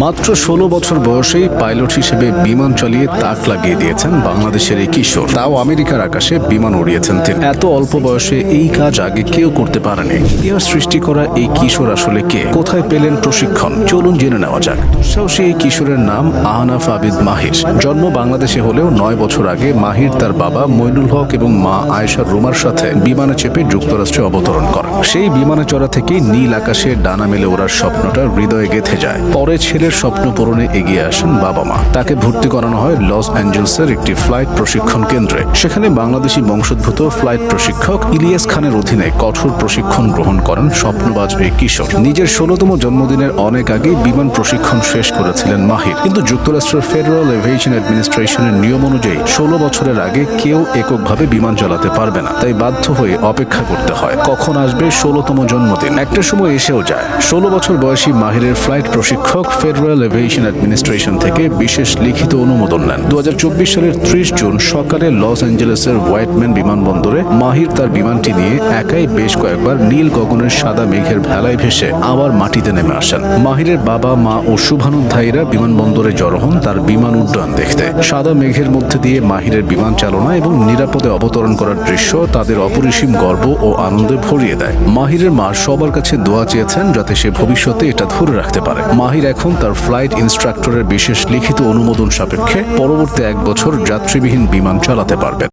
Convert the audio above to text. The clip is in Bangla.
মাত্র ১৬ বছর বয়সেই পাইলট হিসেবে বিমান চালিয়ে তাক লাগিয়ে দিয়েছেন বাংলাদেশের এই কিশোর। তাও আমেরিকার আকাশে বিমান উড়িয়েছেন তিনি। এত অল্প বয়সে এই কাজ আগে কেউ করতে পারেনি। ইতিহাস সৃষ্টি করা এই কিশোর আসলে কে, কোথায় পেলেন প্রশিক্ষণ, চলুন জেনে নেওয়া যাক। দুঃসাহসী এই কিশোরের নাম আহনাফ আবিদ মাহির। জন্ম বাংলাদেশে হলেও ৯ বছর আগে মাহির তার বাবা মইনুল হক এবং মা আয়েশা রুমার সাথে বিমানে চেপে যুক্তরাষ্ট্রে অবতরণ করেন। সেই বিমানে চড়া থেকেই নীল আকাশে ডানা মেলে ওড়ার স্বপ্নটা হৃদয়ে গেঁথে যায়। পরে ছেলের স্বপ্ন পূরণে এগিয়ে আসেন বাবা মা। তাকে ভর্তি করানো হয় লস অ্যাঞ্জেলসের একটি ফ্লাইট প্রশিক্ষণ কেন্দ্রে। সেখানে বাংলাদেশি বংশোদ্ভূত ফ্লাইট প্রশিক্ষক ইলিয়াস খানের অধীনে কঠোর প্রশিক্ষণ গ্রহণ করেন স্বপ্নবাজ এই কিশোর। নিজের ১৬তম জন্মদিনের অনেক আগে বিমান প্রশিক্ষণ শেষ করেছিলেন মাহির। কিন্তু যুক্তরাষ্ট্রের ফেডারেল এভিয়েশন অ্যাডমিনিস্ট্রেশনের নিয়ম অনুযায়ী ১৬ বছরের আগে কেউ এককভাবে বিমান চালাতে পারবে না। তাই বাধ্য হয়ে অপেক্ষা করতে হয় কখন আসবে ১৬তম জন্মদিন। একটা সময় এসেও যায়। ১৬ বছর বয়সী মাহিরের ফ্লাইট প্রশিক্ষক ফেডারেল এভিয়েশন অ্যাডমিনিস্ট্রেশন থেকে বিশেষ লিখিত অনুমোদন নেন। ২০২৪ সালের ৩০ জুন সকালে লস অ্যাঞ্জেলেসের হোয়াইটম্যান বিমানবন্দরে মাহির তার বিমানটি নিয়ে একাই বেশ কয়েকবার নীল গগনের সাদা মেঘের ভেলায় ভেসে আবার মাটিতে নেমে আসেন। মাহিরের বাবা মা ও শুভানুধ্যায়ীরা বিমানবন্দরে জড়ো হন তার বিমান উড্ডয়ন দেখতে। সাদা মেঘের মধ্যে দিয়ে মাহিরের বিমান চালনা এবং নিরাপদে অবতরণ করার দৃশ্য তাদের অপরিসীম গর্ব ও আনন্দে ভরিয়ে দেয়। মাহিরের মা সবার কাছে দোয়া চেয়েছেন যাতে সে ভবিষ্যতে এটা ধরে রাখতে পারে। মাহির এখন তার ফ্লাইট ইনস্ট্রাক্টরের বিশেষ লিখিত অনুমোদন সাপেক্ষে পরবর্তী ১ বছর যাত্রীবিহীন বিমান চালাতে পারবেন।